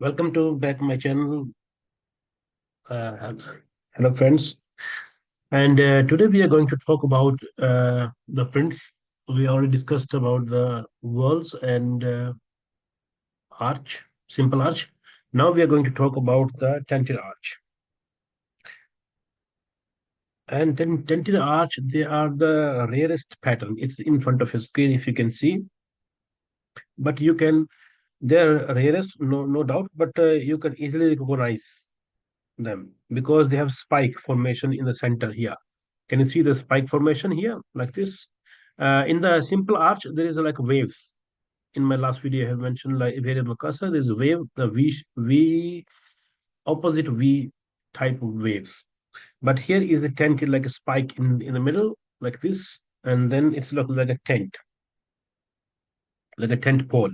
Welcome to back my channel. Uh, Hello, friends. And today we are going to talk about the prints. We already discussed about the walls and arch, simple arch. Now we are going to talk about the tented arch. And then tented arch, they are the rarest pattern. It's in front of your screen if you can see, but they're rarest, no doubt, but you can easily recognize them because they have spike formation in the center here. Can you see the spike formation here, like this? In the simple arch, there is like waves. In my last video, I have mentioned like variable cursor. There is a wave, the V opposite V type of waves. But here is a tent like a spike in the middle, like this, and then it's look like a tent pole,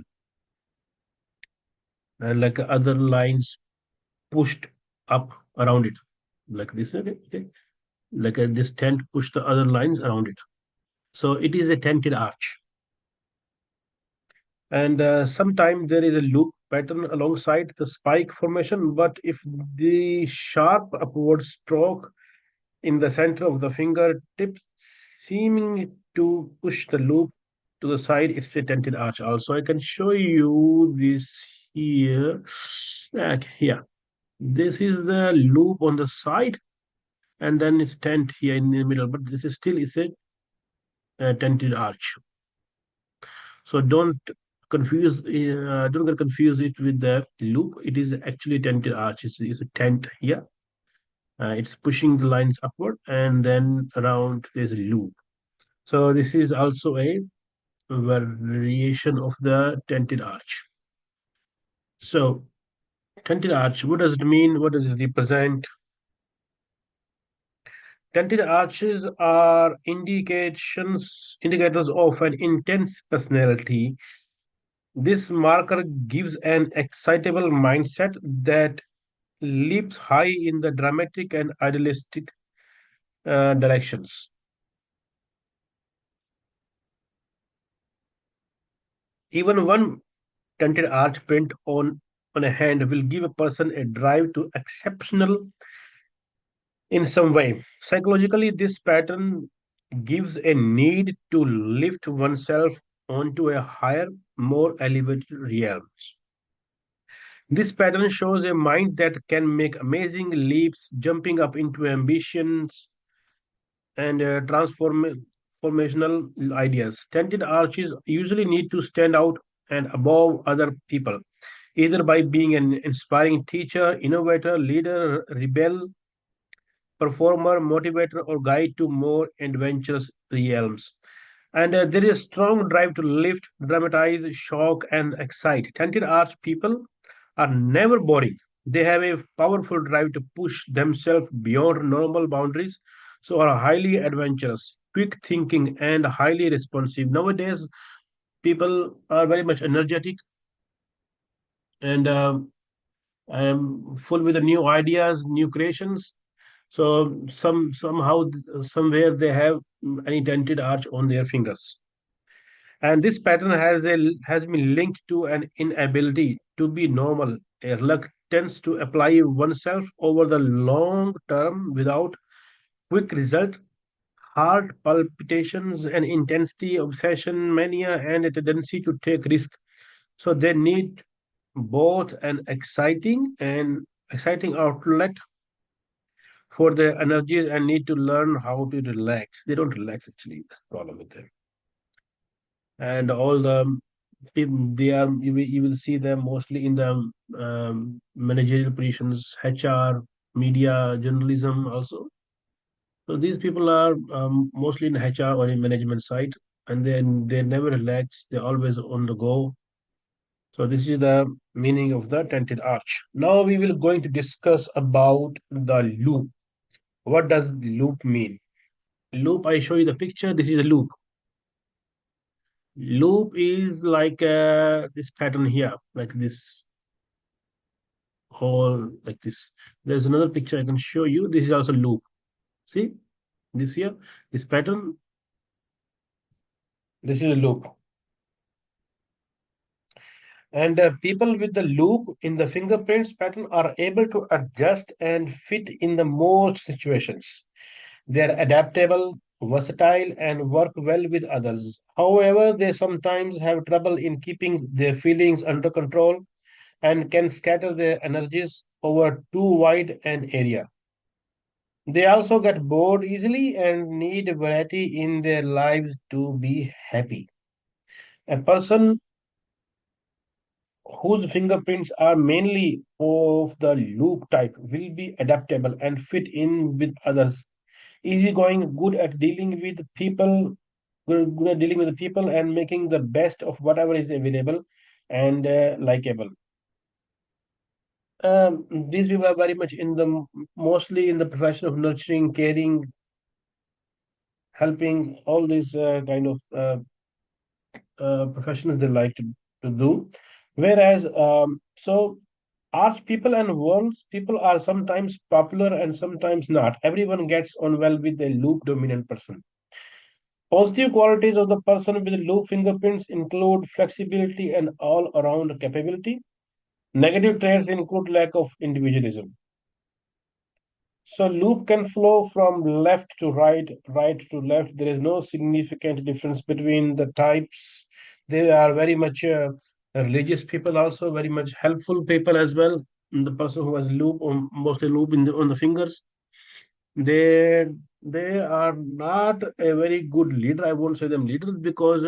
and like other lines pushed up around it, like this. Okay. Like this tent push the other lines around it. So it is a tented arch. And sometimes there is a loop pattern alongside the spike formation, but if the sharp upward stroke in the center of the fingertip seeming to push the loop to the side, it's a tented arch. Also, I can show you this here. Here, this is the loop on the side, and then it's tent here in the middle, but this is still is a tented arch. So don't get confused it with the loop. It is actually tented arch. It's a tent here. It's pushing the lines upward, and then around there's a loop. So this is also a variation of the tented arch. So tented arch, what does it mean? What does it represent? Tented arches are indicators of an intense personality. This marker gives an excitable mindset that leaps high in the dramatic and idealistic directions. Even one tented arch print on a hand will give a person a drive to exceptional in some way. Psychologically, this pattern gives a need to lift oneself onto a higher, more elevated realm. This pattern shows a mind that can make amazing leaps, jumping up into ambitions and transformational ideas. Tented arches usually need to stand out and above other people, either by being an inspiring teacher, innovator, leader, rebel, performer, motivator, or guide to more adventurous realms. And there is a strong drive to lift, dramatize, shock, and excite. Tented arch people are never boring. They have a powerful drive to push themselves beyond normal boundaries, so are highly adventurous, quick thinking, and highly responsive. Nowadays, people are very much energetic and full with the new ideas, new creations. So somehow somewhere they have an indented arch on their fingers, and this pattern has been linked to an inability to be normal, a reluctance to apply oneself over the long term without quick result, heart palpitations and intensity, obsession, mania, and a tendency to take risk. So they need both an exciting outlet for their energies and need to learn how to relax. They don't relax actually. That's the problem with them. And all the they are you will see them mostly in the managerial positions, HR, media, journalism also. So these people are mostly in HR or in management side, and then they never relax. They're always on the go. So this is the meaning of the tented arch. Now we will going to discuss about the loop. What does loop mean? Loop, I show you the picture. This is a loop. Loop is like this pattern here, like this whole, like this. There's another picture I can show you. This is also loop. See this here, this pattern. This is a loop. And people with the loop in the fingerprints pattern are able to adjust and fit in the most situations. They are adaptable, versatile, and work well with others. However, they sometimes have trouble in keeping their feelings under control and can scatter their energies over too wide an area. They also get bored easily and need variety in their lives to be happy. A person whose fingerprints are mainly of the loop type will be adaptable and fit in with others. Easygoing, good at dealing with people, good at dealing with the people and making the best of whatever is available and likable. These people are very much in the mostly in the profession of nurturing, caring, helping, all these kind of professions they like to do. Whereas, arts people and worlds people are sometimes popular and sometimes not. Everyone gets on well with a loop dominant person. Positive qualities of the person with loop fingerprints include flexibility and all around capability. Negative traits include lack of individualism. So loop can flow from left to right, right to left. There is no significant difference between the types. They are very much religious people, also very much helpful people as well. The person who has loop, mostly loop in on the fingers, they they are not a very good leader. I won't say them leaders because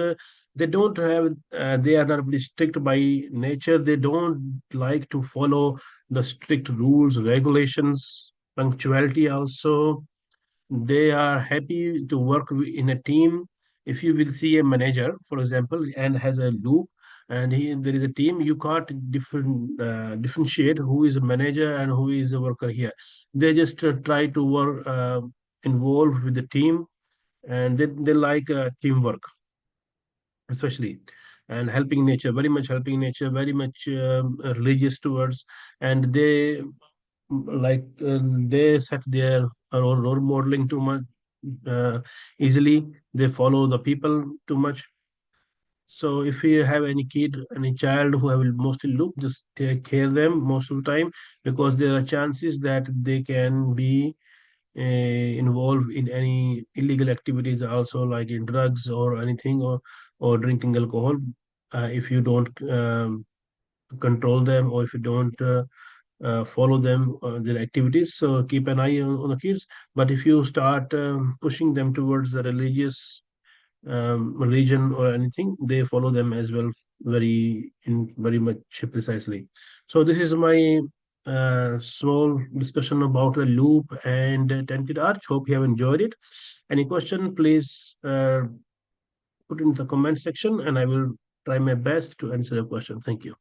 they don't have. They are not very strict by nature. They don't like to follow the strict rules, regulations, punctuality also. They are happy to work in a team. If you will see a manager, for example, and has a loop, and there is a team, you can't differentiate who is a manager and who is a worker here. They just try to work involved with the team, and they like teamwork, especially, and helping nature, very much helping nature, very much religious towards, and they set their role modeling too much easily. They follow the people too much. So if you have any kid, any child who have mostly look, just take care of them most of the time because there are chances that they can be involved in any illegal activities also, like in drugs or anything, or drinking alcohol. If you don't control them, or if you don't follow them their activities, so keep an eye on the kids. But if you start pushing them towards the religious religion or anything, they follow them as well, very much precisely. So this is my small discussion about the loop and tented arch. Hope you have enjoyed it. Any question, please put in the comment section and I will try my best to answer your question. Thank you.